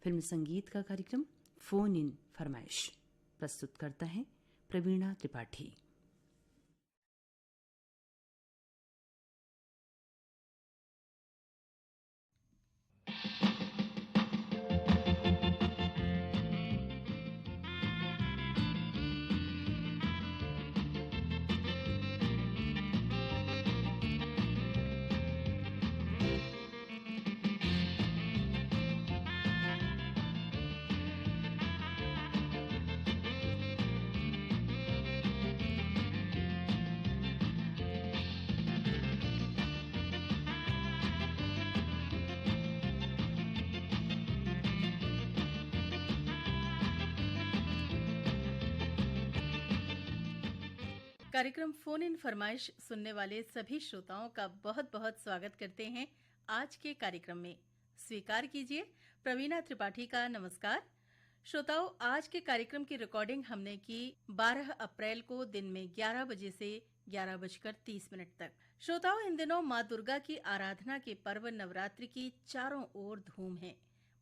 Film संगीत का कार्यक्रम फोन इन फरमाइश प्रस्तुत करता है प्रवीणा त्रिपाठी। कार्यक्रम फोन इन फरमाइश सुनने वाले सभी श्रोताओं का बहुत बहुत स्वागत करते हैं। आज के कार्यक्रम में स्वीकार कीजिए प्रवीणा त्रिपाठी का नमस्कार। श्रोताओं, आज के कार्यक्रम की रिकॉर्डिंग हमने की 12 अप्रैल को दिन में 11 बजे से 11:30 तक। श्रोताओं, इन दिनों माँ दुर्गा की आराधना के पर्व नवरात्रि की चारों ओर धूम है।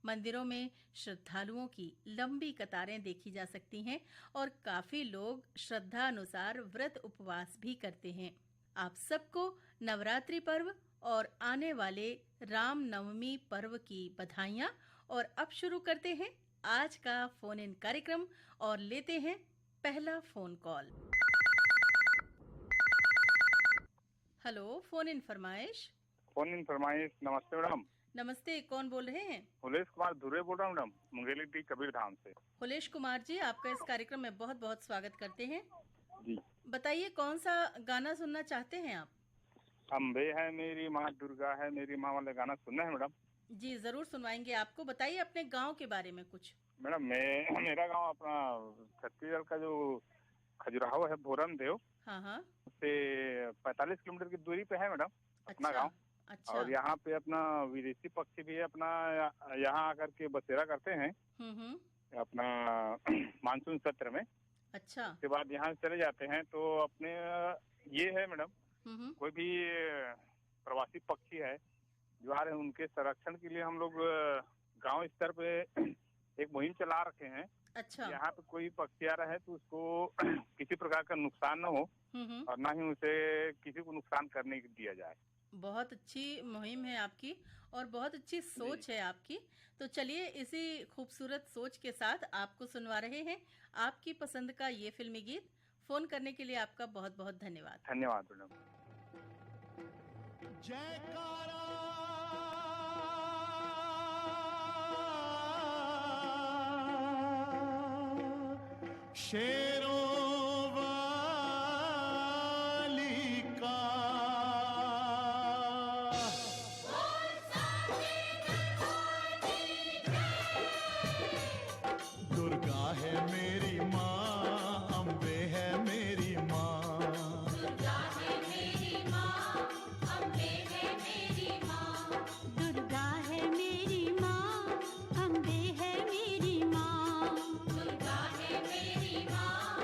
मंदिरों में श्रद्धालुओं की लंबी कतारें देखी जा सकती हैं और काफी लोग श्रद्धा अनुसार व्रत उपवास भी करते हैं। आप सबको नवरात्रि पर्व और आने वाले राम नवमी पर्व की बधाइयां। और अब शुरू करते हैं आज का फोन इन कार्यक्रम और लेते हैं पहला phone call. Hello, phone in फरमाइश। फोन इन फरमाइश। नमस्ते मैडम। नमस्ते, कौन बोल रहे हैं? हुलेश कुमार धुर्वे बोल रहा हूँ मैडम, मुंगेली टी कबीर धाम से। हुलेश कुमार जी, आपका इस कार्यक्रम में बहुत बहुत स्वागत करते हैं जी। बताइए, कौन सा गाना सुनना चाहते हैं आप? अम्बे है मेरी माँ, दुर्गा है मेरी माँ वाले गाना सुनना है मैडम। जी, जरूर सुनवाएंगे आपको। बताइए अपने गांव के बारे में कुछ। मैडम, मेरा गांव अपना छत्तीसगढ़ का जो खजुराहो है, भोरम देव, हाँ हाँ, उससे 45 किलोमीटर की दूरी पे है मैडम अपना अच्छा, गाँव। अच्छा। और यहाँ पे अपना विदेशी पक्षी भी अपना यहाँ आकर के बसेरा करते हैं अपना मानसून सत्र में। अच्छा। उसके बाद यहाँ से चले जाते हैं। तो अपने ये है मैडम, कोई भी प्रवासी पक्षी है जो आ रहे हैं, उनके संरक्षण के लिए हम लोग गांव स्तर पे एक मुहिम चला रखे हैं। अच्छा। यहाँ पे कोई पक्षी आ रहा है तो उसको किसी प्रकार का नुकसान न हो और ना ही उसे किसी को नुकसान करने दिया जाए। बहुत अच्छी मुहिम है आपकी और बहुत अच्छी सोच है आपकी। तो चलिए, इसी खूबसूरत सोच के साथ आपको सुनवा रहे हैं आपकी पसंद का ये फिल्मी गीत। फोन करने के लिए आपका बहुत बहुत धन्यवाद। धन्यवाद मैडम। जयकारा शेरों वाली का, दुर्गा है मेरी माँ, अम्बे है मेरी माँ, दुर्गा है मेरी माँ, अम्बे है मेरी माँ, दुर्गा है मेरी माँ, अम्बे है मेरी माँ, दुर्गा है मेरी माँ,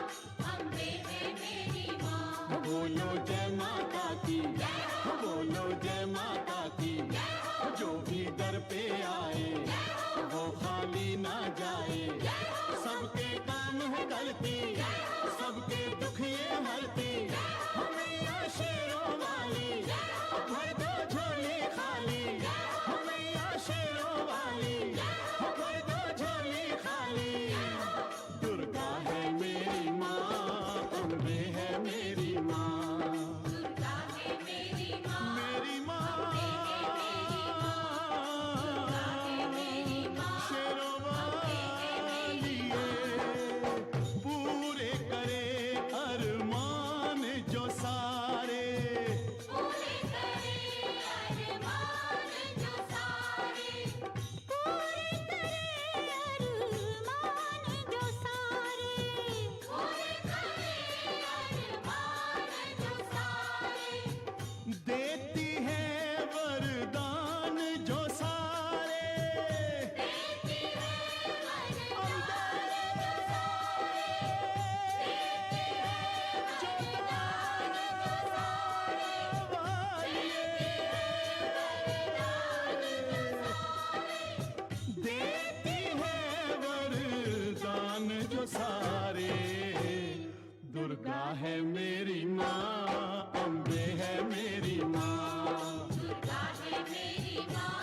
है मेरी माँ, अम्बे है मेरी माँ। दुर्गा है मेरी माँ,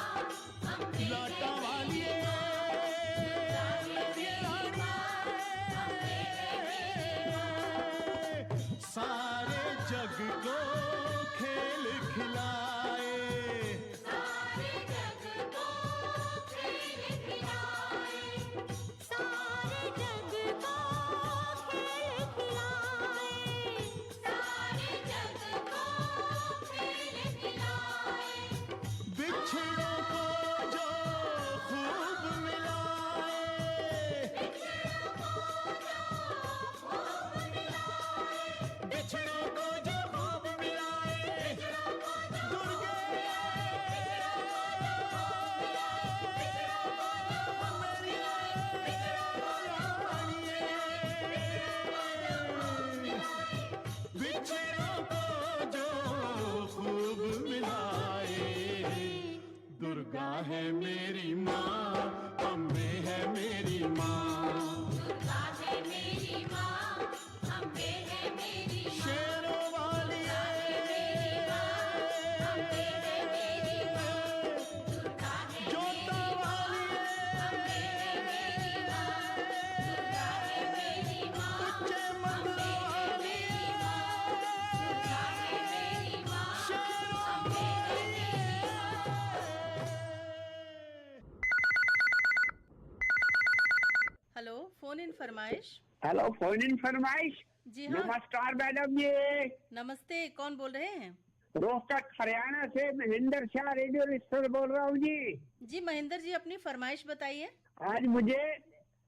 अम्बे लाटा है वाली मेरी है मेरी अम्बे है मेरी रानी, सारे जग को खेल खिलाए। सारे जग को खेल खिलाए, सारे जग को खेल खिलाए, सारे जग को खेल खिलाए। बिछड़ों को जो खूब मिलाए, बिछड़ों को जो खूब मिलाए, दुर्गे बिछड़ों को जो खूब मिलाए। दुर्गा है मेरी माँ, अम्बे है मेरी माँ। दुर्गा है मेरी माँ, अम्बे है मेरी माँ। शेरों वाली अम्बे है मेरी माँ, दुर्गा है जोता वाली अम्बे है मेरी माँ, दुर्गा है मेरी माँ। उच्चे मंदिर वाली दुर्गा है मेरी माँ, शेरों अम्बे है मेरी हेलो, फोन इन फरमाइश। हेलो, फोन इन फरमाइश। जी हाँ, नमस्कार मैडम जी। नमस्ते, कौन बोल रहे हैं? रोहतक हरियाणा से महेंद्र शाह रेडियो रिश्तेदार बोल रहा हूँ जी। जी महेंद्र जी, अपनी फरमाइश बताइए। आज मुझे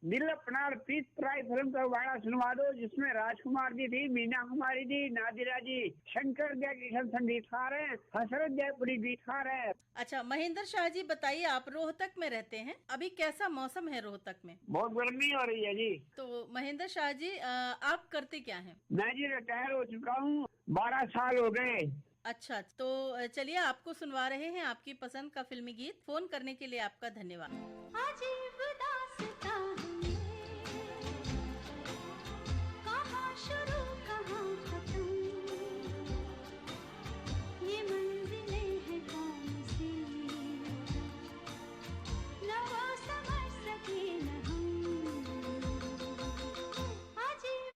दिल अपना प्रीत प्राय फिल्म का गाना सुनवा दो, जिसमें राजकुमार जी थी, मीना कुमारी जी, नादिरा जी, शंकर जयकिशन संगीतकार हैं, हसरत जयपुरी गीतकार हैं। अच्छा महेंद्र शाह जी, बताइए, आप रोहतक में रहते हैं, अभी कैसा मौसम है रोहतक में? बहुत गर्मी हो रही है जी। तो महेंद्र शाह जी, आप करते क्या हैं? मैं जी रिटायर हो चुका हूँ, 12 साल हो गए। अच्छा, तो चलिए आपको सुनवा रहे हैं आपकी पसंद का फिल्मी गीत। फोन करने के लिए आपका धन्यवाद। अजीब दास्तां है, कहाँ शुरू कहाँ खत्म, ये मंजिलें हैं कौन सी, न वो समझ सके न हम। अजीब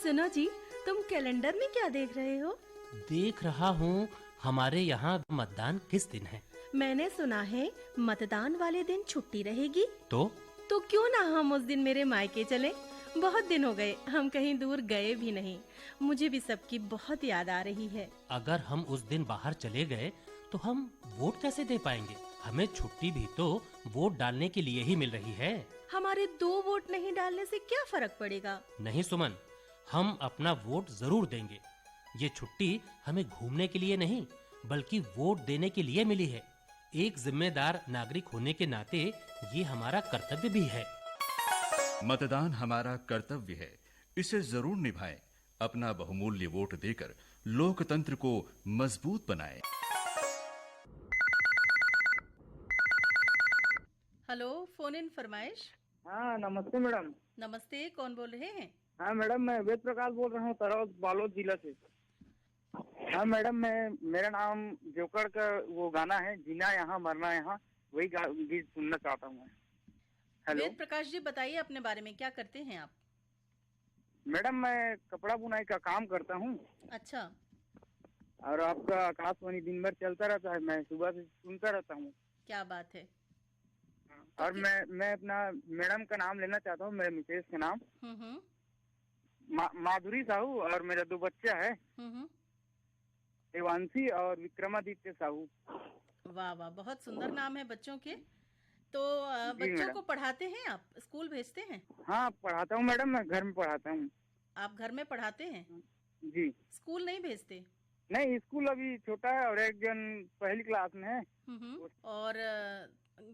सुनो जी, तुम कैलेंडर में क्या देख रहे हो? देख रहा हूँ हमारे यहाँ मतदान किस दिन है। मैंने सुना है मतदान वाले दिन छुट्टी रहेगी। तो क्यों ना हम उस दिन मेरे मायके चलें? बहुत दिन हो गए, हम कहीं दूर गए भी नहीं। मुझे भी सबकी बहुत याद आ रही है। अगर हम उस दिन बाहर चले गए तो हम वोट कैसे दे पाएंगे? हमें छुट्टी भी तो वोट डालने के लिए ही मिल रही है। हमारे 2 वोट नहीं डालने से क्या फर्क पड़ेगा? नहीं सुमन, हम अपना वोट जरूर देंगे। ये छुट्टी हमें घूमने के लिए नहीं बल्कि वोट देने के लिए मिली है। एक जिम्मेदार नागरिक होने के नाते ये हमारा कर्तव्य भी है। मतदान हमारा कर्तव्य है, इसे जरूर निभाएं। अपना बहुमूल्य वोट देकर लोकतंत्र को मजबूत बनाएं। हेलो, फोन इन फरमाइश। हाँ नमस्ते मैडम। नमस्ते, कौन बोल रहे हैं? हाँ मैडम, मैं वेद प्रकाश बोल रहा हूँ, तरौद बालोद जिला से। हाँ मैडम, मेरा नाम जोकर का वो गाना है, जीना यहाँ मरना यहाँ, वही गीत सुनना चाहता हूँ मैं। हेलो वेद प्रकाश जी, बताइए अपने बारे में, क्या करते हैं आप? मैडम, मैं कपड़ा बुनाई का काम करता हूँ। अच्छा। और आपका आकाशवाणी दिन भर चलता रहता है, मैं सुबह से सुनता रहता हूँ। क्या बात है। और मैं अपना मैडम का नाम लेना चाहता हूँ, मेरे मिसेज का नाम माधुरी साहू, और मेरा 2 बच्चा है, देवांशी और विक्रमादित्य साहू। वाह वाह, बहुत सुंदर नाम है बच्चों के। तो बच्चों को पढ़ाते हैं आप, स्कूल भेजते हैं? हाँ पढ़ाता हूँ मैडम, मैं घर में पढ़ाता हूँ। आप घर में पढ़ाते हैं? जी। स्कूल नहीं भेजते? नहीं, स्कूल अभी छोटा है और एक जन पहली क्लास में है। और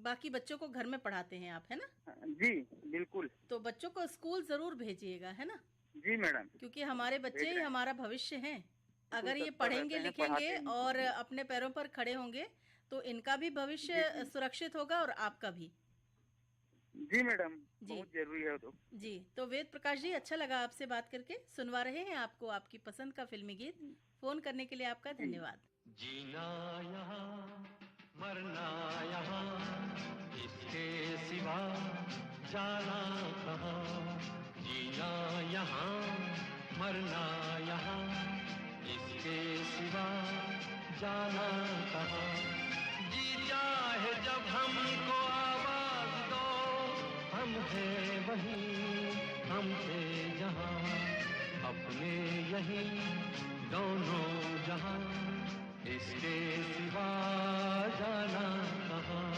बाकी बच्चों को घर में पढ़ाते हैं आप, है ना? जी बिल्कुल। तो बच्चों को स्कूल जरूर भेजिएगा, है ना? जी मैडम। क्योंकि हमारे बच्चे ही हमारा भविष्य हैं। अगर ये पढ़ेंगे लिखेंगे और अपने पैरों पर खड़े होंगे तो इनका भी भविष्य सुरक्षित होगा और आपका भी। जी मैडम, बहुत जरूरी है तो। जी, तो वेद प्रकाश जी, अच्छा लगा आपसे बात करके। सुनवा रहे हैं आपको आपकी पसंद का फिल्मी गीत। फोन करने के लिए आपका धन्यवाद। जीना यहाँ मरना यहाँ, इसके सिवा जाना कहाँ। जीना यहाँ मरना यहाँ, इसके सिवा जाना कहाँ। जी चाहे जब हमको आवाज दो, हम हैं वहीं, हम थे जहाँ, अपने यहीं दोनों जहाँ, इसके सिवा जाना कहाँ।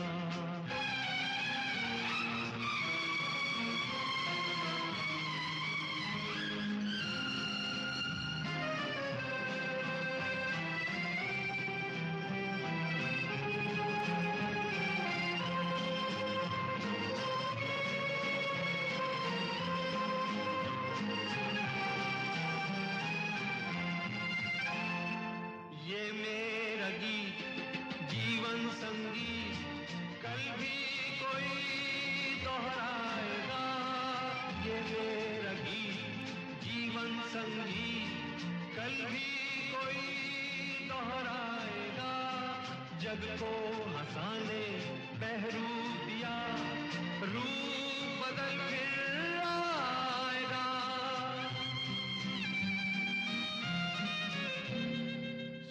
जग को हंसाने बहरूप दिया, रूप बदल फिर आएगा।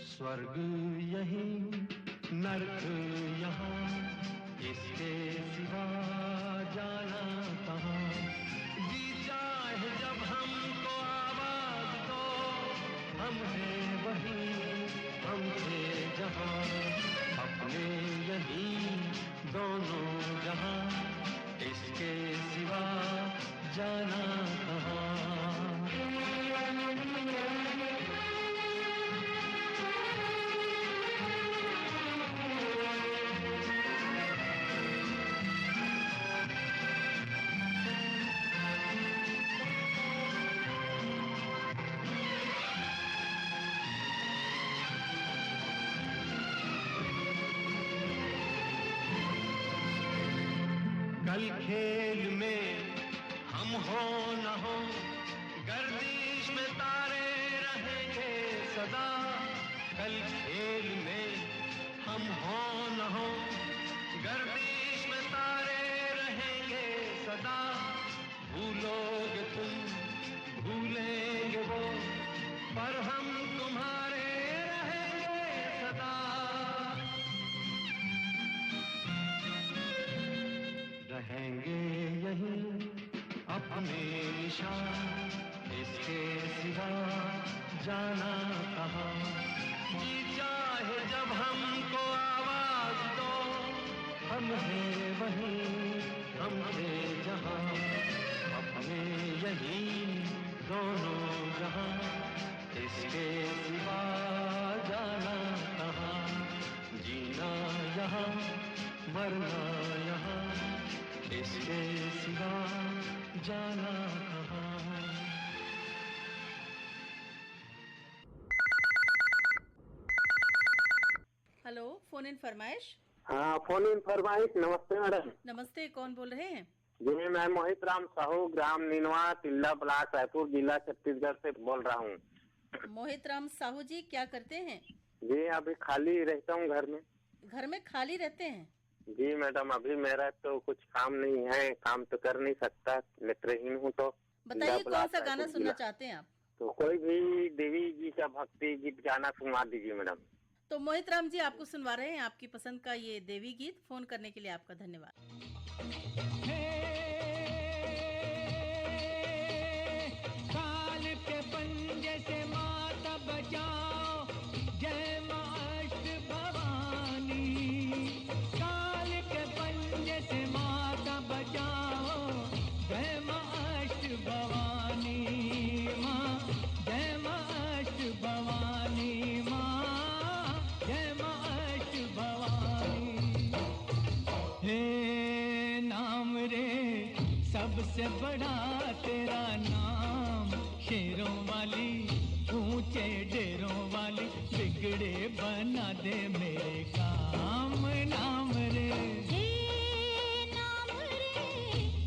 स्वर्ग यहीं नर्क यहाँ, इसके सिवा जाना कहाँ। जी चाहे जब हमको आवाज दो, हम हैं वहीं, हम थे जहाँ, अपने यहीं दोनों जहाँ, इसके सिवा जाना कहाँ। कल खेल में हम हो न हो, गर्दिश में तारे रहेंगे सदा। कल खेल में हम हो न हो, गर्दिश में तारे रहेंगे सदा। भूलोगे तुम, भूलेंगे निशान, इसके सिवा जाना कहाँ। जी चाहे जब हमको आवाज दो, हम हैं वहीं, हम थे जहाँ, अपने यहीं दोनों जहाँ, इसके सिवा जाना कहाँ। जीना यहाँ, मरना यहाँ, इसके सिवा जाना कहाँ। हेलो, फोन इन फरमाइश। हाँ, फोन इन फरमाइश। नमस्ते मैडम। नमस्ते, कौन बोल रहे हैं? जी, मैं मोहित राम साहू, ग्राम नीनवा, तिल्ला ब्लॉक, रायपुर जिला, छत्तीसगढ़ से बोल रहा हूँ। मोहित राम साहू जी, क्या करते हैं? जी, अभी खाली रहता हूँ घर में। घर में खाली रहते हैं? जी मैडम, अभी मेरा तो कुछ काम नहीं है, काम तो कर नहीं सकता, नेत्रहीन हूँ। तो बताइए, कौन सा गाना सुनना चाहते हैं आप? तो कोई भी देवी जी का भक्ति गीत गाना सुनवा दीजिए मैडम। तो मोहित राम जी, आपको सुनवा रहे हैं आपकी पसंद का ये देवी गीत। फोन करने के लिए आपका धन्यवाद। काल के पंजे से माता बचाओ, जय मां अष्ट भवानी। काल के पंजे से माता बचाओ, जय मां अष्ट भवानी। मां जय मां अष्ट भवानी, मां जय मां अष्ट भवानी। हे नाम रे सबसे बड़ा तेरा नाम, शेरों वाली ऊंचे डेरों वाली, बिगड़े बना दे मेरे काम। नाम रे नाम रे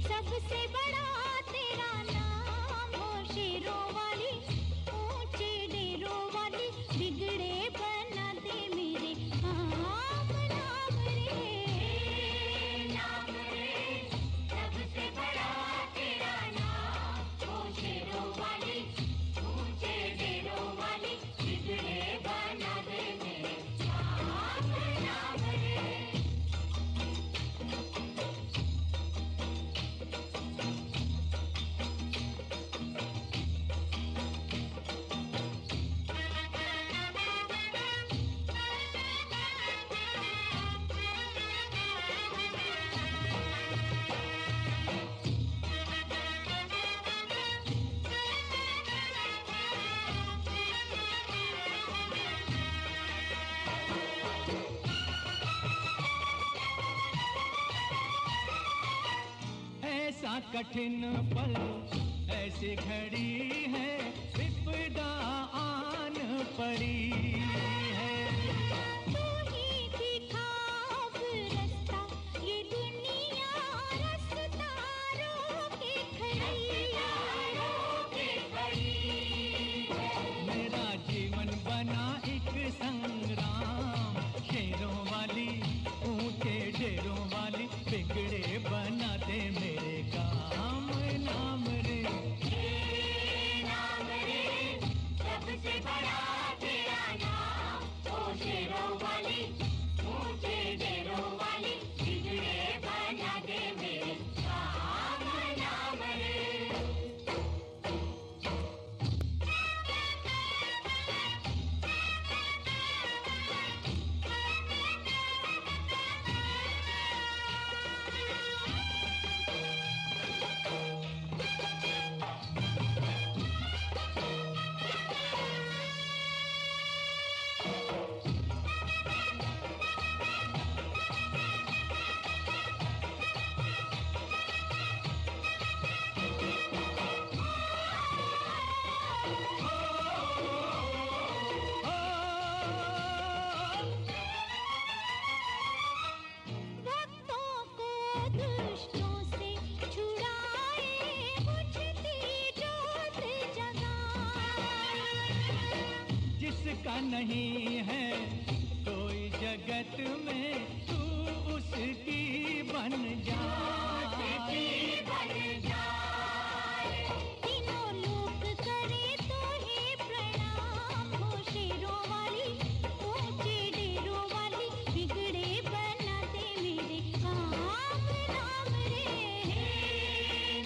सबसे बड़ा तेरा नाम, हो शेरों वाली ऊंचे डेरों वाली, बिगड़े बना दे मेरे काम। नाम रे सबसे बड़ा तेरा नाम, हो शेरों वाली ऊंचे डेरों वाली, बिगड़े बना दे मेरे काम। नाम रे ऐसा कठिन पल, ऐसी घड़ी है, विपदा आन पड़ी है। तू ही दिखा अब रास्ता, ये दुनिया रास्ता रोके खड़ी है। मेरा जीवन बना एक संग्राम, शेरों वाली ऊंचे डेरों वाली, बिगड़े बना दे मेरे काम। नाम रे नाम रे सबसे बड़ा तेरा नाम, ओ शेरों वाली ऊंचे डेरों वाली, बिगड़े बना दे मेरे काम। नाम रे भक्तों को दुष्टों से छुड़ाए, बुझती ज्योत जगाए। जिसका नहीं है कोई जगत में, तू उसकी बन जा। तीनों लोक करे तो ही प्रणाम, हो शेरों वाली ऊंचे डेरों वाली, बिगड़े बना दे मेरे काम।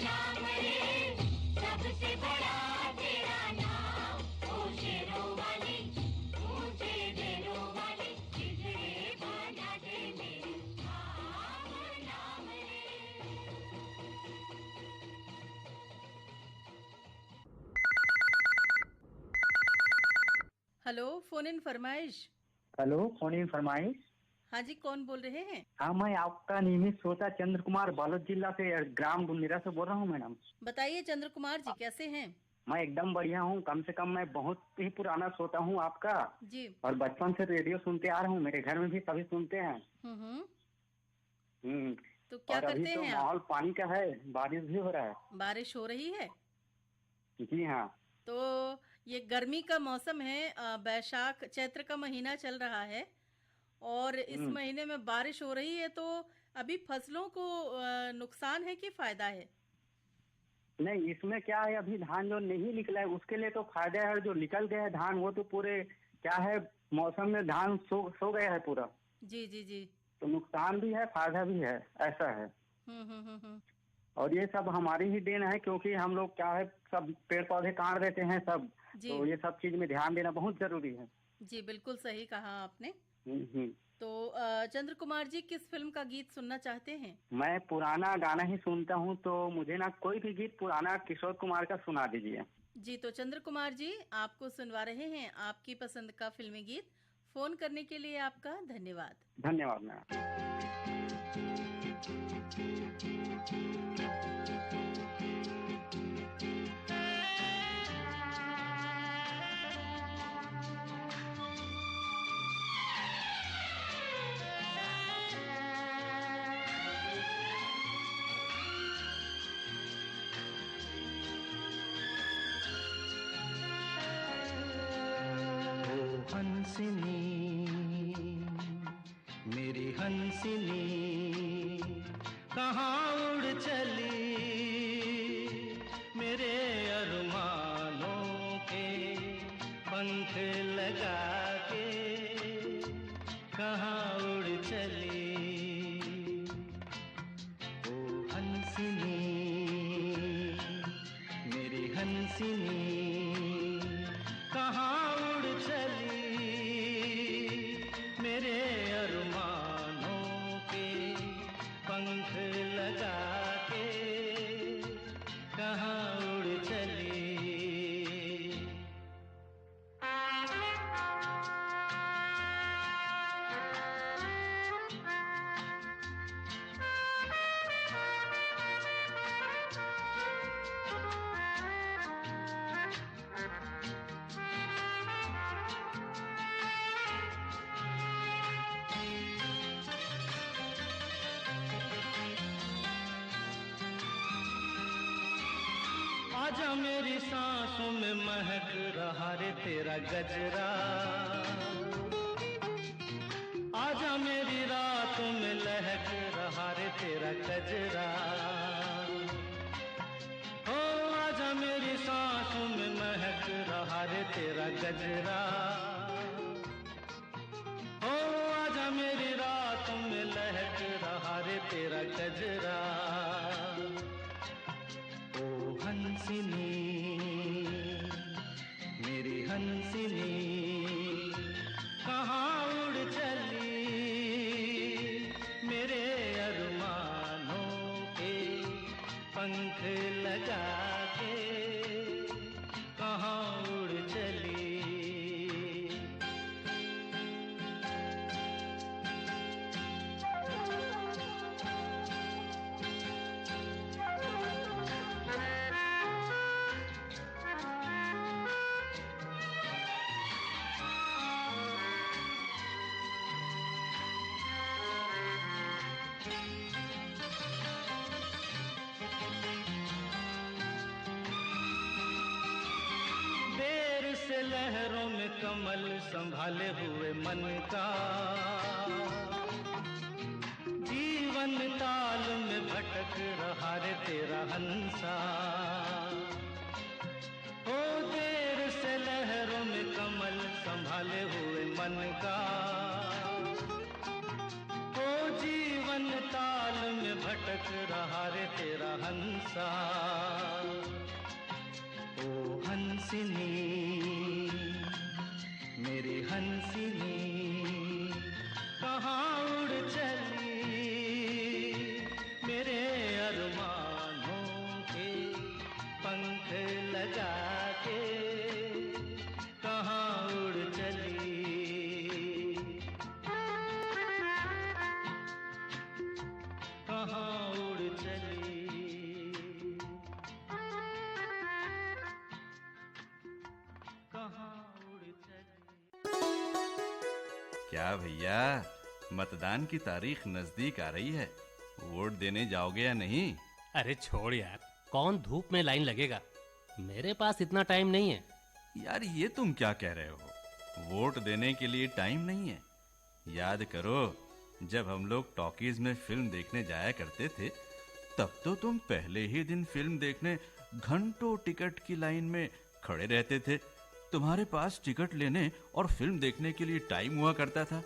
नाम रे सबसे हेलो, फोन इन फरमाइश। हेलो, फोन इन फरमाइश। हाँ जी, कौन बोल रहे हैं? हाँ, मैं आपका नियमित श्रोता चंद्र कुमार बालोद जिला से ग्राम डुमनेरा से बोल रहा हूँ मैडम। बताइए चंद्र कुमार जी, कैसे हैं? मैं एकदम बढ़िया हूँ। कम से कम मैं बहुत ही पुराना श्रोता हूँ आपका जी। और बचपन से रेडियो सुनते आ रहा हूँ। मेरे घर में भी सभी सुनते हैं। तो क्या करते हैं आप? माहौल पानी का है, बारिश भी हो रहा है। बारिश हो रही है? जी हाँ। तो ये गर्मी का मौसम है, बैशाख चैत्र का महीना चल रहा है और इस महीने में बारिश हो रही है, तो अभी फसलों को नुकसान है कि फायदा है? नहीं, इसमें क्या है, अभी धान जो नहीं निकला है उसके लिए तो फायदा है। जो निकल गया है धान वो तो पूरे क्या है, मौसम में धान सो गया है पूरा। जी जी जी। तो नुकसान भी है, फायदा भी है, ऐसा है। और ये सब हमारी ही देन है, क्योंकि हम लोग क्या है, सब पेड़ पौधे काट देते हैं सब। तो ये सब चीज में ध्यान देना बहुत जरूरी है। जी, बिल्कुल सही कहा आपने। तो चंद्र कुमार जी, किस फिल्म का गीत सुनना चाहते हैं? मैं पुराना गाना ही सुनता हूँ, तो मुझे ना कोई भी गीत पुराना किशोर कुमार का सुना दीजिए। जी, तो चंद्र कुमार जी, आपको सुनवा रहे हैं आपकी पसंद का फिल्मी गीत। फोन करने के लिए आपका धन्यवाद। धन्यवाद मैम। हंसिनी मेरी हंसिनी कहाँ उड़ चली, मेरे अरमानों के पंख लगा के कहाँ उड़ चली। ओ हंसिनी मेरी हंसिनी कहाँ उड़ चली, मेरे अरमानों के पंख लगा के कहाँ उड़ चली। आजा मेरी सांसों में महक रहा रे तेरा गजरा, आजा मेरी रातों में लहक रहा रे तेरा गजरा। ओ आजा मेरी सांसों में महक रहा रे तेरा गजरा। ओ आजा मेरी रातों में लहक रहा रे तेरा गजरा। हंसिनी मेरी हंसिनी कहाँ उड़ चली, मेरे अरमानों के पंख लगा के कहाँ उड़ चली। लहरों में कमल संभाले हुए मन का, जीवन ताल में भटक रहा रे तेरा हंसा। ओ देर से लहरों में कमल संभाले हुए मन का, ओ जीवन ताल में भटक रहा रे तेरा हंसा। ओ हंसिनी मेरी हंसिनी कहाँ उड़ चली, मेरे अरमानों के पंख लगा के कहाँ उड़ चली। क्या भैया, मतदान की तारीख नजदीक आ रही है, वोट देने जाओगे या नहीं? अरे छोड़ यार, कौन धूप में लाइन लगेगा, मेरे पास इतना टाइम नहीं है। यार ये तुम क्या कह रहे हो, वोट देने के लिए टाइम नहीं है? याद करो, जब हम लोग टॉकीज में फिल्म देखने जाया करते थे, तब तो तुम पहले ही दिन फिल्म देखने घंटों टिकट की लाइन में खड़े रहते थे। तुम्हारे पास टिकट लेने और फिल्म देखने के लिए टाइम हुआ करता था,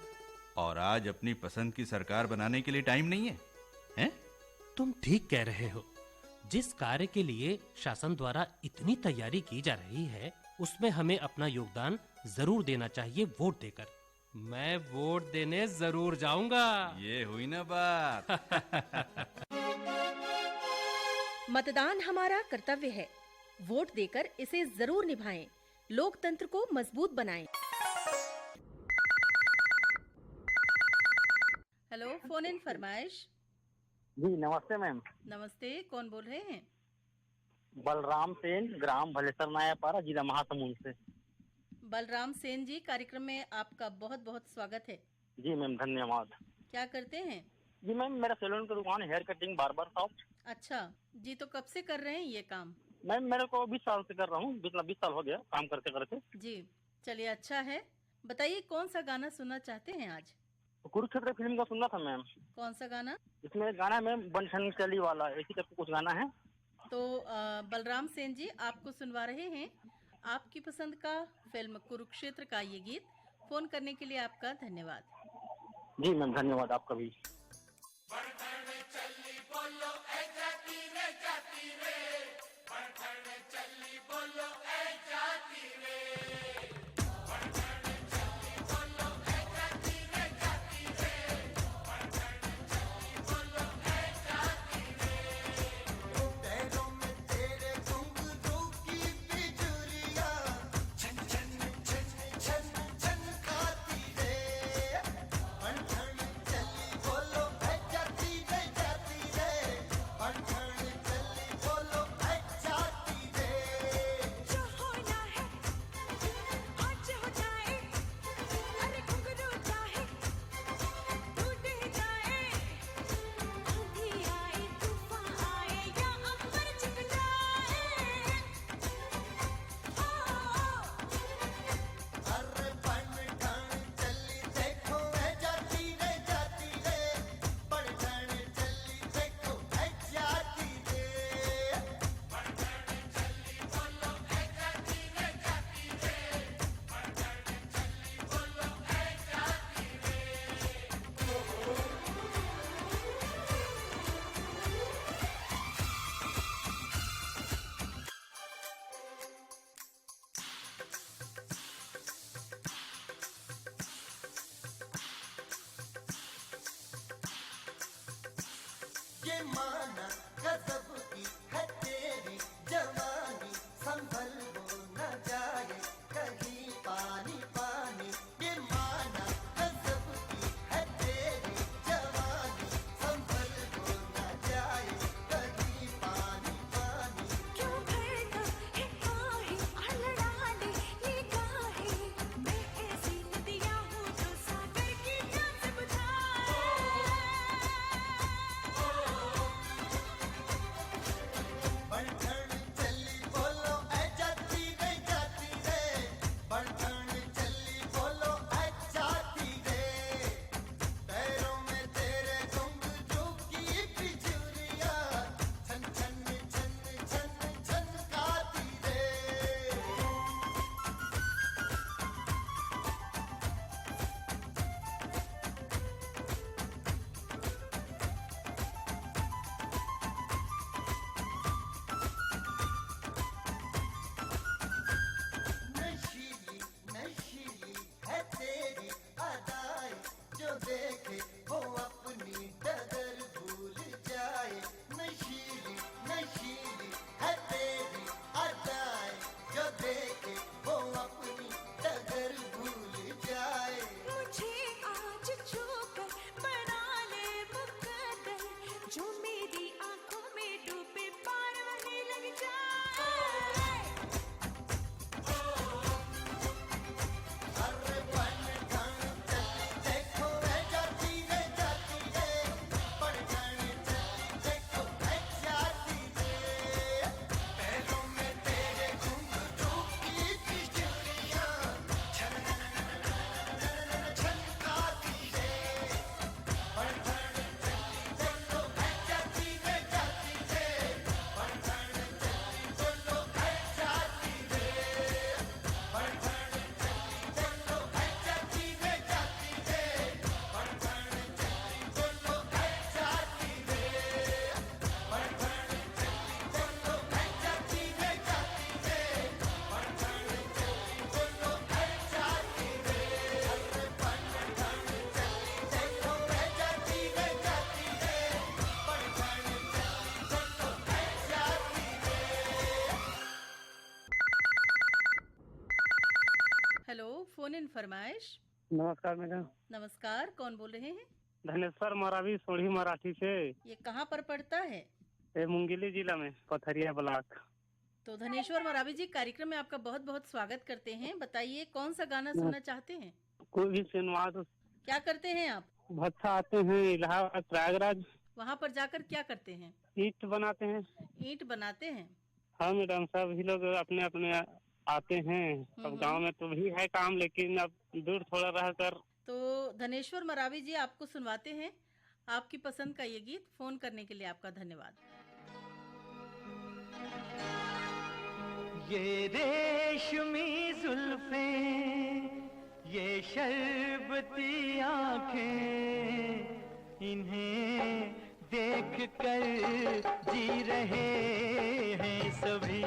और आज अपनी पसंद की सरकार बनाने के लिए टाइम नहीं है, हैं? तुम ठीक कह रहे हो। जिस कार्य के लिए शासन द्वारा इतनी तैयारी की जा रही है, उसमें हमें अपना योगदान जरूर देना चाहिए वोट देकर। मैं वोट देने जरूर जाऊंगा। ये हुई ना बात। मतदान हमारा कर्तव्य है, वोट देकर इसे जरूर निभाएं, लोकतंत्र को मजबूत बनाएं। हेलो, फोन इन फरमाइश। जी नमस्ते मैम। नमस्ते, कौन बोल रहे हैं? बलराम सेन, ग्राम भलेसर नायापारा, जिला महासमुंद से। बलराम सेन जी, कार्यक्रम में आपका बहुत बहुत स्वागत है। जी मैम, धन्यवाद। क्या करते हैं? जी मैम, मेरा सैलून की दुकान, हेयर कटिंग, बार्बर शॉप। अच्छा जी, तो कब से कर रहे हैं ये काम? मैम मेरे को 20 साल से कर रहा हूँ, 20 साल हो गया काम करते करते। जी चलिए, अच्छा है। बताइए कौन सा गाना सुनना चाहते हैं आज? कुरुक्षेत्र फिल्म का सुनना था मैम। कौन सा गाना? इसमें गाना है मैम, बंठन चली वाला, इसी टाइप का कुछ गाना है। तो बलराम सेन जी, आपको सुनवा रहे हैं आपकी पसंद का फिल्म कुरुक्षेत्र का ये गीत। फोन करने के लिए आपका धन्यवाद। जी मैम, धन्यवाद आपका भी। ये माना गजब की है तेरी जवानी, संभल वो न जाए कहीं पानी पानी। ये माना गजब की है तेरी जवानी, संभल वो न जाए कहीं पानी पानी। क्यों भरता है काहे अड़ाले ये काहे, मैं ऐसी नदिया हूँ जो सागर की प्यास बुझाए। बढ़ चली बोलो ऐ जाती फरमाइश। नमस्कार मैडम। नमस्कार, कौन बोल रहे हैं? धनेश्वर मरावी सोढ़ी मराठी से। ये कहाँ पर पड़ता है? ये मुंगेली जिला में, पथरिया ब्लॉक। तो धनेश्वर मरावी जी, कार्यक्रम में आपका बहुत बहुत स्वागत करते हैं। बताइए कौन सा गाना सुनना चाहते हैं? कोई भी सुनवा दो। क्या करते हैं आप? भत्ता आते हैं इलाहाबाद प्रयागराज। वहाँ पर जाकर क्या करते हैं? ईंट बनाते हैं। ईंट बनाते हैं? हाँ मैडम, सभी लोग अपने अपने आते हैं। अब गांव में तो भी है काम, लेकिन अब दूर थोड़ा रहकर। तो धनेश्वर मरावी जी, आपको सुनवाते हैं आपकी पसंद का ये गीत। फोन करने के लिए आपका धन्यवाद। ये रेशमी जुल्फें, ये शरबती आँखें, इन्हें देख कर जी रहे हैं सभी,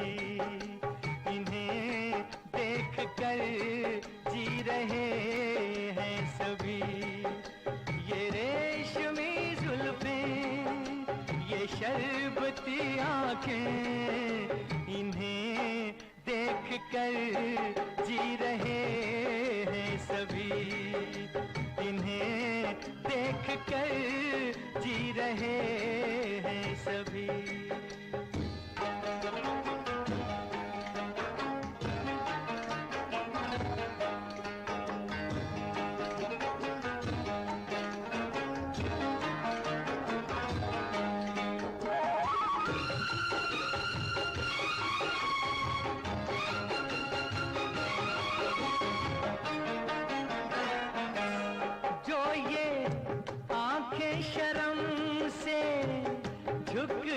इन्हें देख कर जी रहे हैं सभी। ये रेशमी जुल्फें, ये शरबती आँखें, इन्हें देख कर जी रहे हैं सभी, इन्हें देख कर जी रहे हैं सभी।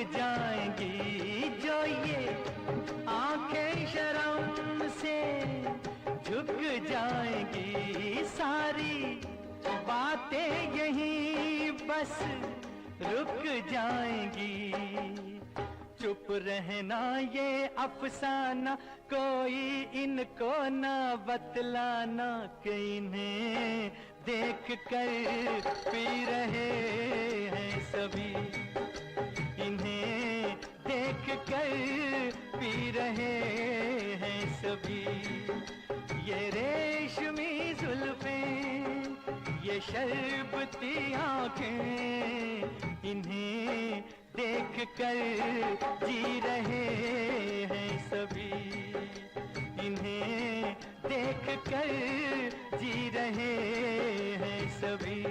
जाएंगी जो ये आंखें शर्म से झुक जाएंगी, सारी बातें यहीं बस रुक जाएंगी। चुप रहना ये अफसाना, कोई इनको ना बतलाना, कि इन्हें देख कर पी रहे हैं सभी, इन्हें देख कर पी रहे हैं सभी। ये रेशमी जुल्फें, ये शरबती आँखें, इन्हें देख कर जी रहे हैं सभी, इन्हें देख कर जी रहे हैं सभी।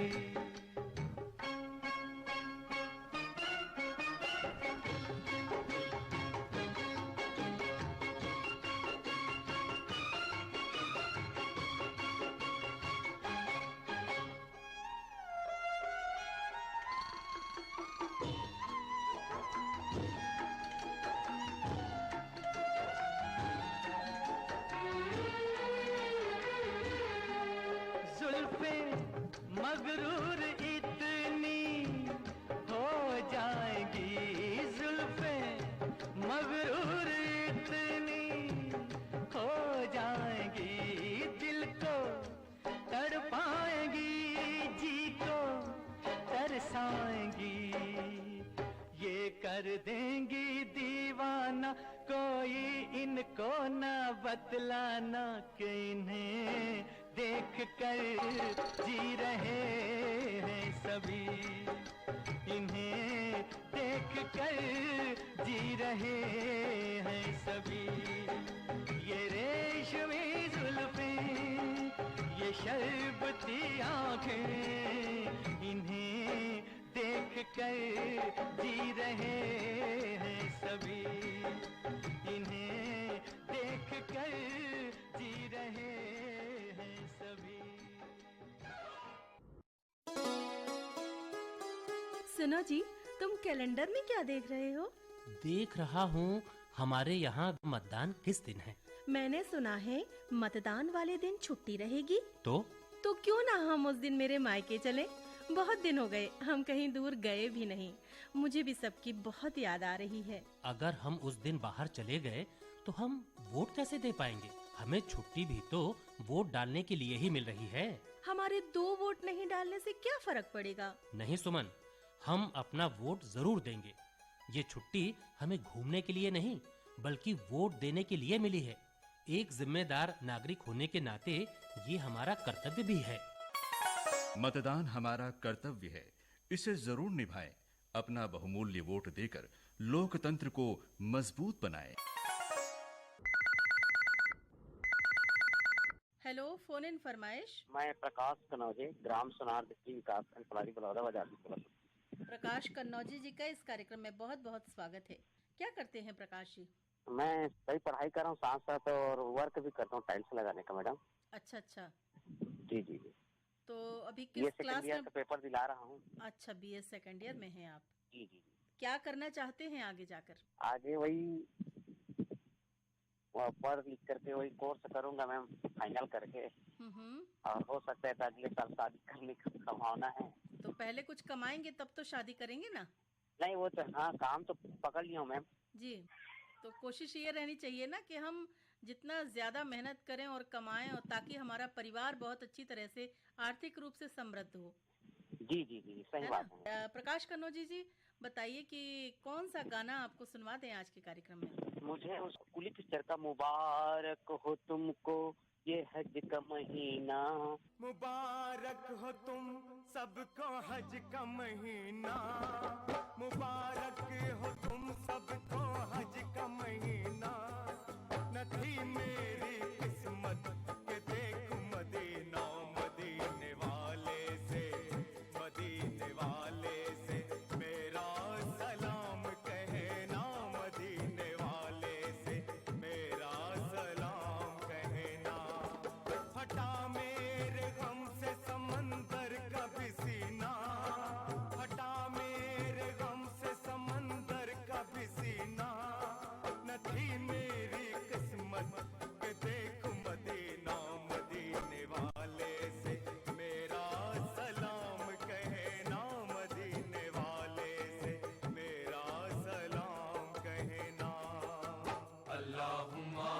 मगरूर इतनी हो जाएगी, जुल्फें मगरूर इतनी हो जाएंगी, दिल को तड़पाएंगी, जी को तरसाएंगी, ये कर देंगी दीवाना, कोई इनको ना बतलाना, कि इन्हें देख कर जी रहे हैं सभी, इन्हें देख कर जी रहे हैं सभी। ये रेशमी जुल्फें, ये शरबती आँखें, इन्हें देख कर जी रहे हैं सभी, इन्हें देख कर जी रहे हैं सभी। सुनो जी, तुम कैलेंडर में क्या देख रहे हो? देख रहा हूँ हमारे यहाँ मतदान किस दिन है। मैंने सुना है मतदान वाले दिन छुट्टी रहेगी। तो क्यों ना हम उस दिन मेरे मायके चलें? बहुत दिन हो गए, हम कहीं दूर गए भी नहीं। मुझे भी सबकी बहुत याद आ रही है। अगर हम उस दिन बाहर चले गए तो हम वोट कैसे दे पाएंगे? हमें छुट्टी भी तो वोट डालने के लिए ही मिल रही है। हमारे 2 वोट नहीं डालने से क्या फर्क पड़ेगा? नहीं सुमन, हम अपना वोट जरूर देंगे। ये छुट्टी हमें घूमने के लिए नहीं बल्कि वोट देने के लिए मिली है। एक जिम्मेदार नागरिक होने के नाते ये हमारा कर्तव्य भी है। मतदान हमारा कर्तव्य है, इसे जरूर निभाएं। अपना बहुमूल्य वोट देकर लोकतंत्र को मजबूत बनाएं। हेलो, फोन इन फरमाइश। मैं प्रकाश कनौजे, ग्राम सोनार डिस्ट्रिक्ट विकास खंड पलारी बलौदा बाजार। प्रकाश कन्नौजी जी का इस कार्यक्रम में बहुत बहुत स्वागत है। क्या करते हैं प्रकाश जी? मैं सही पढ़ाई कर रहा हूँ, साथ साथ और वर्क भी करता हूँ टाइल्स लगाने का मैडम। अच्छा अच्छा। जी जी जी। तो अभी किस क्लास में? पेपर दिला रहा हूँ। अच्छा, बीए सेकंड ईयर में हैं आप? जी जी। क्या करना चाहते हैं आगे जाकर? आगे वही पढ़ लिख करके वही कोर्स करूंगा मैम, फाइनल करके। और हो सकता है अगले साल शादी करने की संभावना है। तो पहले कुछ कमाएंगे तब तो शादी करेंगे ना? नहीं वो तो हाँ, काम तो पकड़ लिया हूँ मैम जी। तो कोशिश ये रहनी चाहिए ना कि हम जितना ज्यादा मेहनत करें और कमाएं, और ताकि हमारा परिवार बहुत अच्छी तरह से आर्थिक रूप से समृद्ध हो। जी जी जी, सही बात है। प्रकाश कन्नौजी जी, बताइए कि कौन सा गाना आपको सुनवा दें आज के कार्यक्रम में? मुझे उस कुली पिक्चर का मुबारक हो तुमको ये हज का महीना, मुबारक हो तुम सबको हज का महीना, मुबारक हो तुम सबको हज का महीना। न थी मेरी किस्मत के देख मदीना, मदीने वाले से, मदीने वाले से मेरा सलाम कहना, मदीने वाले से मेरा सलाम कहना। हटा मेरे गम से समंदर का भी सीना, हटा मेरे गम से समंदर का भी सीना। न थी मेरी किस्मत के देख मदीना, मदीने वाले से मेरा सलाम कहना, मदीने वाले से मेरा सलाम कहना। अल्लाहुम्मा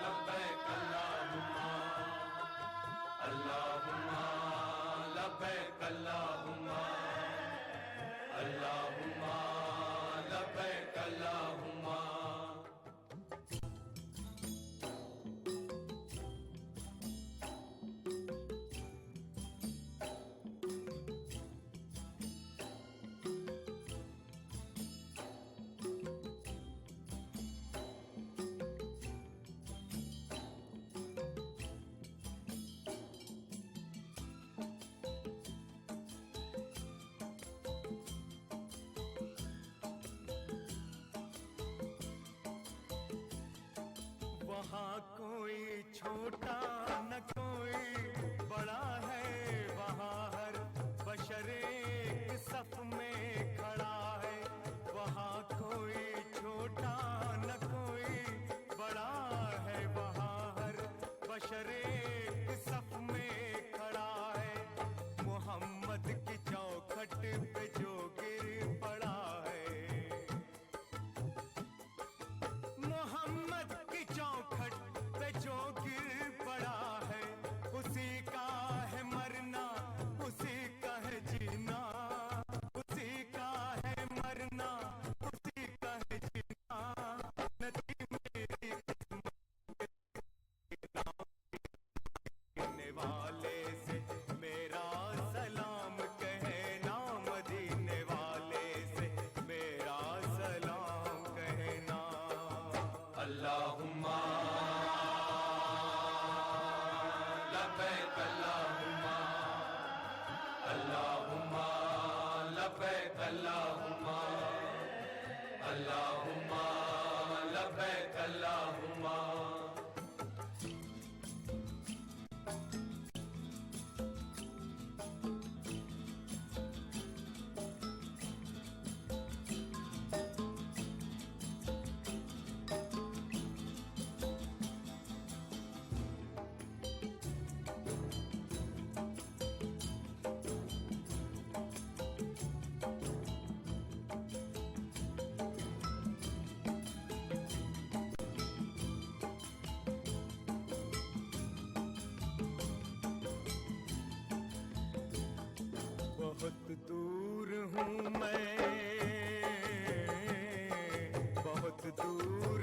लब्बैक अल्लाहुम्मा, अल्लाहुम्मा लब्बैक अल्लाहुम्मा, अल्लाहुम्मा लब्बैक अल्लाहुम्मा। वहाँ कोई छोटा न कोई बड़ा है, वहाँ हर बशर एक सफ में खड़ा है। वहाँ कोई छोटा न कोई बड़ा है, वहाँ हर बशर एक सफ में खड़ा है। मोहम्मद की चौखट पे जो गिर पड़ा है, मोहम्मद की चौखट पे जो गिर पड़ा है, उसी का है मरना, उसी का है जीना, उसी का है मरना, उसी का है जीना। न थी मेरी मदीने वाले से मेरा सलाम कहना, मदीने वाले से मेरा सलाम कहना। अल्लाहुम्मा लब्बैक अल्लाहुम्मा, अल्लाहुम्मा लब्बैक अल्लाहुम्मा, अल्लाहुम्मा लब्बैक अल्लाहुम्मा। बहुत दूर हूँ मैं, बहुत दूर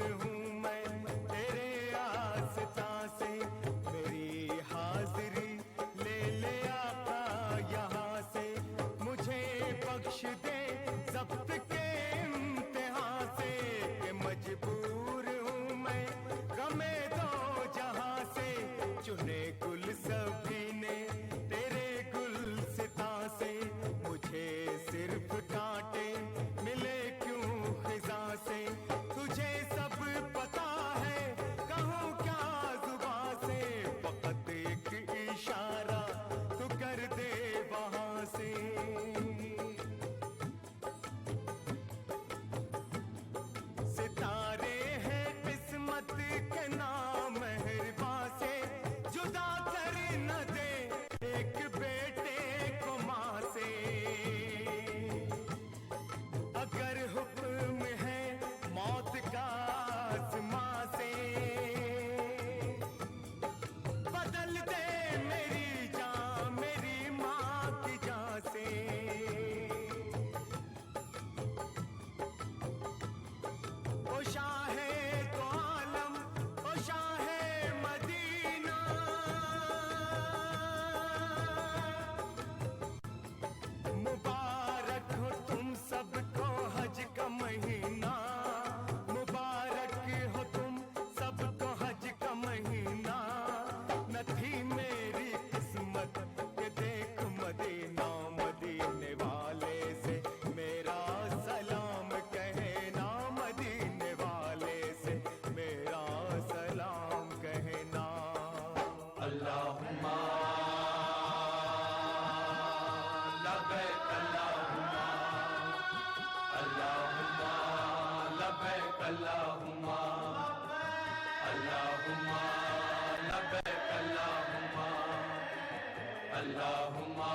अल्लाहुम्मा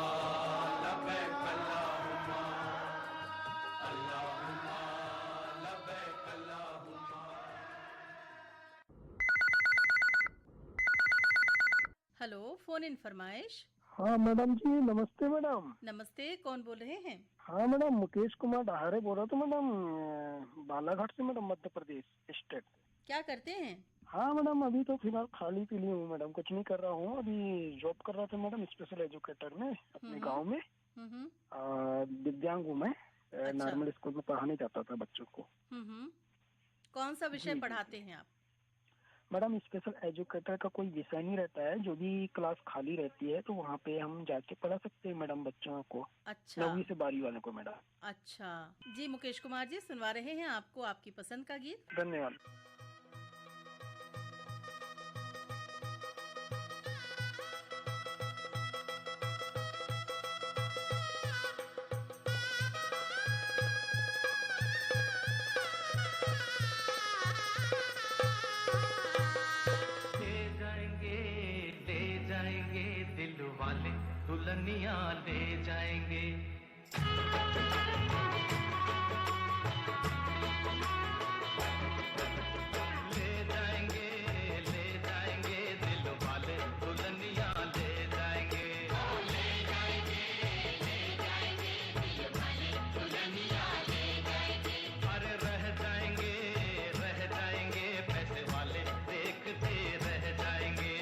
लब्बैक अल्लाहुम्मा अल्लाहुम्मा लब्बैक अल्लाहुम्मा। हेलो, फोन इन फरमाइश। हाँ मैडम जी, नमस्ते मैडम। नमस्ते, कौन बोल रहे हैं? हाँ मैडम, मुकेश कुमार डहारे बोल रहा था मैडम, बालाघाट से मैडम, मध्य प्रदेश स्टेट। क्या करते हैं? हाँ मैडम, अभी तो फिलहाल खाली पीली हूँ मैडम, कुछ नहीं कर रहा हूँ। अभी जॉब कर रहा था मैडम, स्पेशल एजुकेटर में अपने गांव में। दिव्यांग हूँ मैं। नॉर्मल स्कूल में पढ़ाने जाता था बच्चों को। कौन सा विषय पढ़ाते हैं आप? मैडम, स्पेशल एजुकेटर का कोई विषय नहीं रहता है, जो भी क्लास खाली रहती है तो वहाँ पे हम जाके पढ़ा सकते हैं मैडम बच्चों को। अच्छा। 9वीं से 12वीं वाले को मैडम। अच्छा जी, मुकेश कुमार जी सुनवा रहे हैं आपको आपकी पसंद का गीत। धन्यवाद। दुल्हनिया ले जाएंगे। ले जाएंगे दिल वाले दुल्हनिया ले जाएंगे। ले जाएंगे दिल वाले दुल्हनिया ले जाएंगे। अरे रह जाएंगे पैसे वाले देखते रह जाएंगे।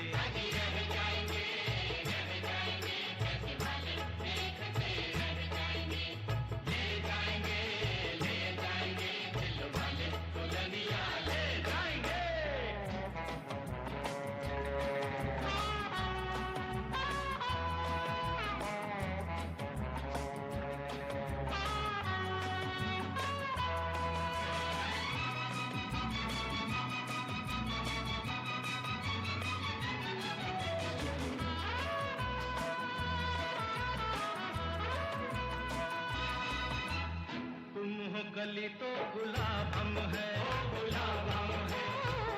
गली तो गुलाब हम है, गुलाब हम है।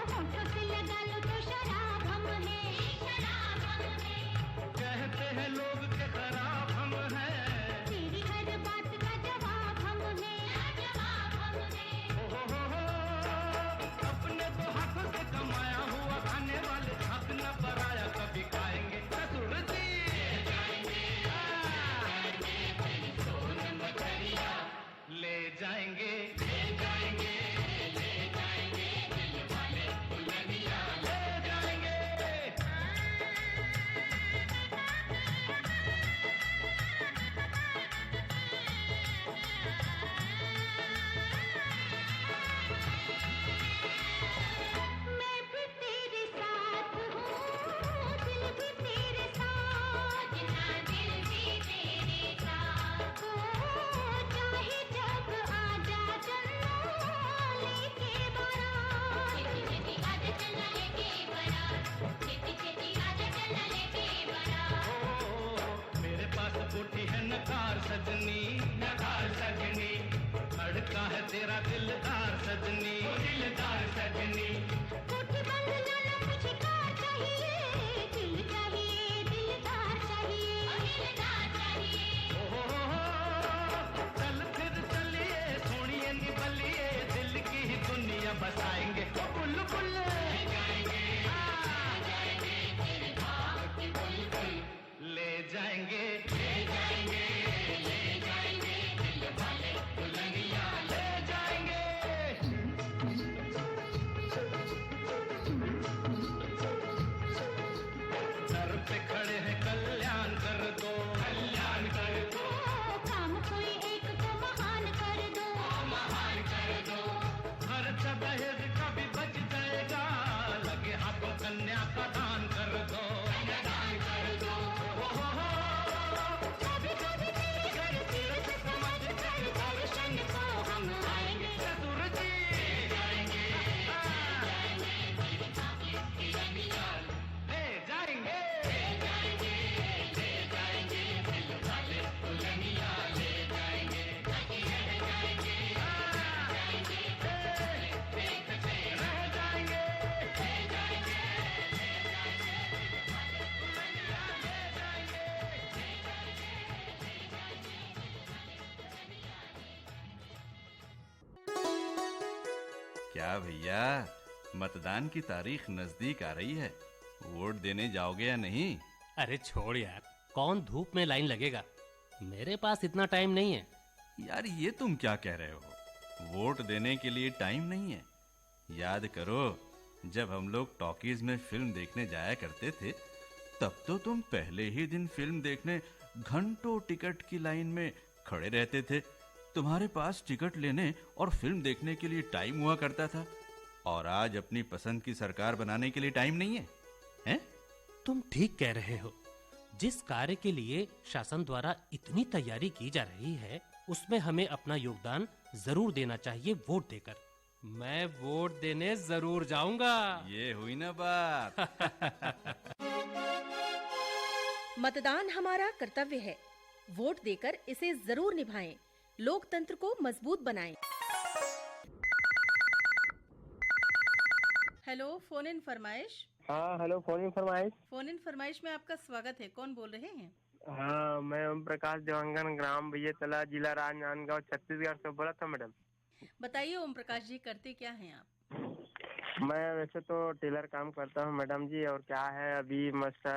होठों से लगा लो तो शराब हम है, शराब हम है। कहते हैं लोग के खराब हम है, तेरी हर बात का जवाब हम है, जवाब हम है। हो अपने तो हाथों से कमाया हुआ खाने वाले हक न पराया कभी खाएंगे। ससुर जी ले जाएंगे दिल वाले दुल्हनिया ले जाएंगे। मैं भी तेरे साथ हूँ, दिल भी तेरे साथ, ना दिल भी तेरे साथ हो। चाहे जब आजा चलना लेके बारात, छेती छेती आजा चलना लेके बारात, छेती छेती आजा चलना लेके बारात। मेरे पास बूटी है नकार सजनी, नकार सजनी। लड़का है तेरा दिलदार सजनी, दिलदार सजनी। बूटी बंद लाना मुझे कार चाहिए, दिल चाहिए दिलदार चाहिए, दिलदार चाहिए। चल फिर चलिए सोनिए निबलिए, दिल की ही दुनिया बसाएंगे बुलबुल। ले जाएंगे तेरे भाव की बुलबुल। ले जाएंगे दिल वाले दुल्हनिया ले जाएंगे। सर पे खड़े हैं कल्याण कर दो, कल्याण कर दो। काम कोई एक को महान कर दो, महान कर दो। खर्चा दहेज का भी बच जाएगा, लगे हाथों कन्या का दान कर दो, दान कर दो। कभी कभी तेरे घर तीर्थ समझ कर दर्शन को हम आएंगे। ससुर जी जाएंगे तेरे भाग्य की रंगिया ले जाएंगे। क्या भैया, मतदान की तारीख नजदीक आ रही है, वोट देने जाओगे या नहीं? अरे छोड़ यार, कौन धूप में लाइन लगेगा, मेरे पास इतना टाइम नहीं है। यार ये तुम क्या कह रहे हो, वोट देने के लिए टाइम नहीं है? याद करो, जब हम लोग टॉकीज में फिल्म देखने जाया करते थे, तब तो तुम पहले ही दिन फिल्म देखने घंटों टिकट की लाइन में खड़े रहते थे। तुम्हारे पास टिकट लेने और फिल्म देखने के लिए टाइम हुआ करता था, और आज अपनी पसंद की सरकार बनाने के लिए टाइम नहीं है, हैं? तुम ठीक कह रहे हो। जिस कार्य के लिए शासन द्वारा इतनी तैयारी की जा रही है, उसमें हमें अपना योगदान जरूर देना चाहिए वोट देकर। मैं वोट देने जरूर जाऊंगा। ये हुई ना बात। मतदान हमारा कर्तव्य है, वोट देकर इसे जरूर निभाएं, लोकतंत्र को मजबूत बनाएं। हेलो, फोन इन फरमाइश। हाँ हेलो, फोन इन फरमाइश। फोन इन फरमाइश में आपका स्वागत है, कौन बोल रहे हैं? हाँ, मैं ओम प्रकाश देवांगन, ग्राम भैया जिला राजनांदगांव, छत्तीसगढ़ से बोला था मैडम। बताइए ओम प्रकाश जी, करते क्या हैं आप? मैं वैसे तो टेलर काम करता हूँ मैडम जी, और क्या है अभी मस्त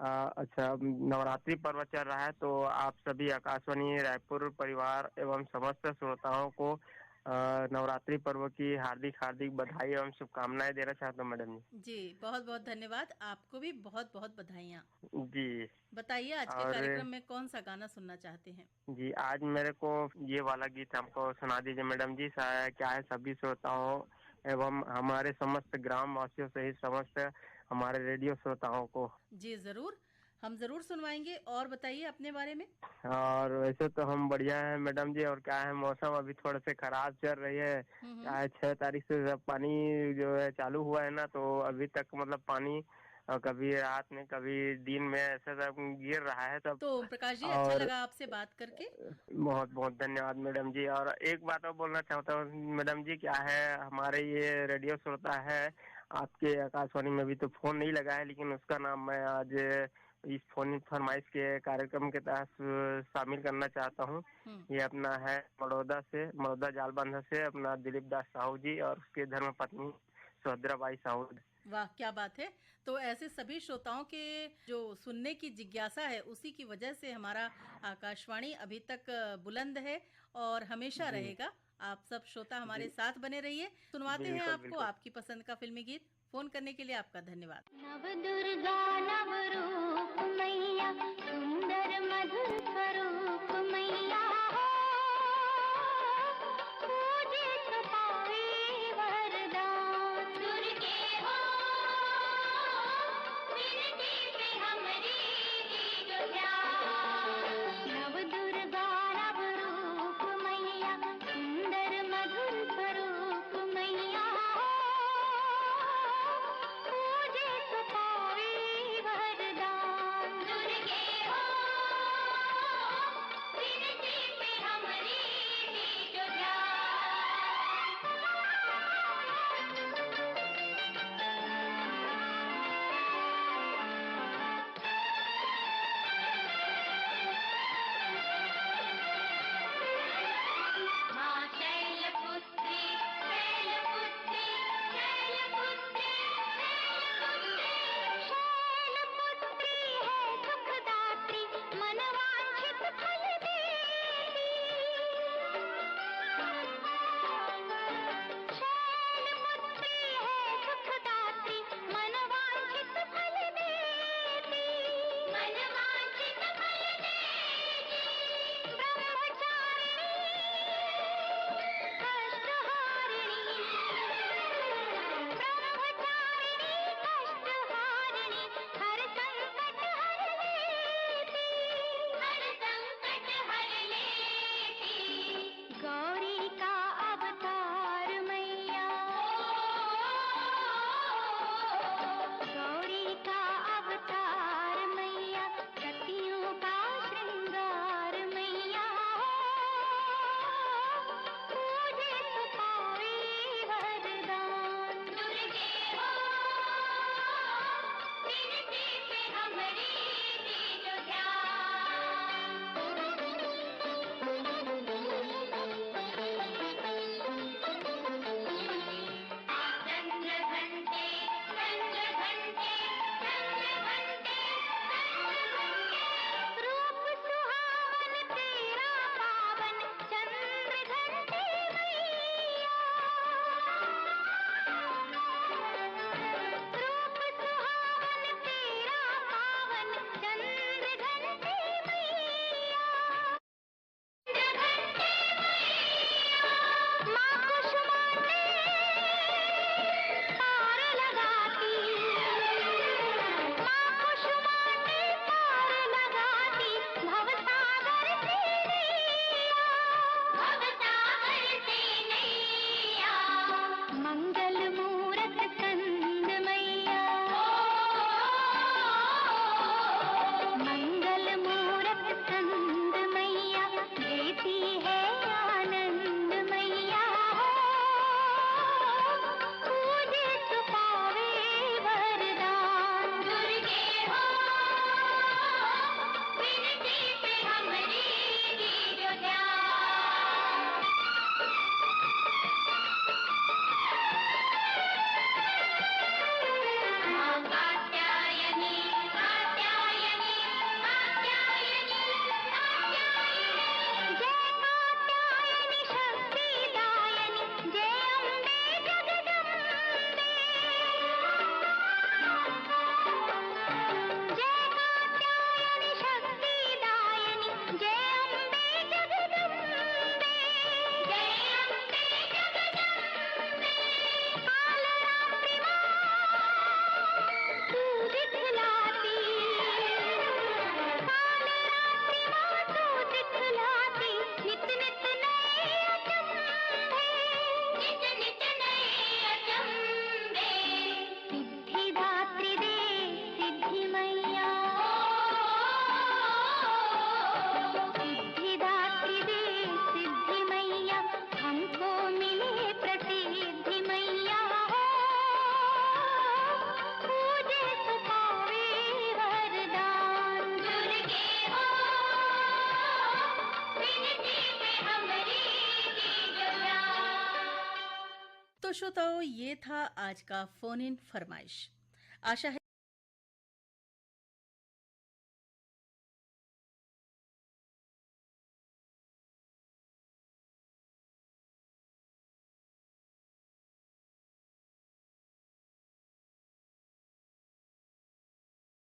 अच्छा नवरात्रि पर्व चल रहा है, तो आप सभी आकाशवाणी रायपुर परिवार एवं समस्त श्रोताओं को नवरात्रि पर्व की हार्दिक हार्दिक बधाई एवं शुभकामनाएं देना चाहता हूँ मैडम जी। जी बहुत बहुत धन्यवाद, आपको भी बहुत बहुत बधाइयाँ। जी बताइए, आज के कार्यक्रम में कौन सा गाना सुनना चाहते हैं? जी, आज मेरे को ये वाला गीत हमको सुना दीजिए मैडम जी। क्या है, सभी श्रोताओं एवं हमारे समस्त ग्राम वासियों सहित समस्त हमारे रेडियो श्रोताओं को। जी जरूर, हम जरूर सुनवाएंगे। और बताइए अपने बारे में। और वैसे तो हम बढ़िया हैं मैडम जी, और क्या है मौसम अभी थोड़े से खराब चल रही है। क्या है 6 तारीख से जब पानी जो है चालू हुआ है ना, तो अभी तक मतलब पानी कभी रात में कभी दिन में ऐसे सब गिर रहा है सब। तो प्रकाश जी, अच्छा लगा आपसे बात करके। बहुत बहुत धन्यवाद मैडम जी। और एक बात और बोलना चाहता हूँ मैडम जी, क्या है हमारे ये रेडियो श्रोता है, आपके आकाशवाणी में भी तो फोन नहीं लगा है, लेकिन उसका नाम मैं आज इस फोन फरमाइश के कार्यक्रम के तहत शामिल करना चाहता हूँ। ये अपना है मड़ौदा जालबंधा से अपना दिलीप दास साहू जी और उसके धर्मपत्नी सुभद्रा बाई साहू। वाह, क्या बात है। तो ऐसे सभी श्रोताओं के जो सुनने की जिज्ञासा है, उसी की वजह से हमारा आकाशवाणी अभी तक बुलंद है और हमेशा रहेगा। आप सब श्रोता हमारे साथ बने रहिए। सुनवाते हैं आपको आपकी पसंद का फिल्मी गीत। फोन करने के लिए आपका धन्यवाद। नव दुर्गा नव रूप मैया, सुंदर मधुर स्वरूप मैया, पूजे तो पावे वरदान। दुर्गे हो विनती पे हमरी दीजो ध्यान। नव दुर्गा नव रूप मैया, सुंदर मधुर स्वरूप मैया, पूजे तो पावे वरदान। दुर्गे हो विनती पे हमरी दीजो ध्यान। माँ शैलपुत्री शैलपुत्री शैलपुत्री शैलपुत्री, शैलपुत्री है सुखदात्री, मनवांछित फल देती। शैलपुत्री है सुखदात्री, मनवांछित फल देती। मनवांछित फल देती। ब्रह्मचारिणी कष्टहारिणी, ब्रह्मचारिणी कष्टहारिणी, हर संकट हर लेती। हर संकट हर लेती। गौरी का अवतार मैया, गौरी का अवतार मैया, सतियों का श्रृंगार मैया, पूजे तो पावे वरदान। दुर्गे हो विनती पे हमरी दीजो ध्यान। श्रोताओ, ये था आज का फोन इन फरमाइश। आशा है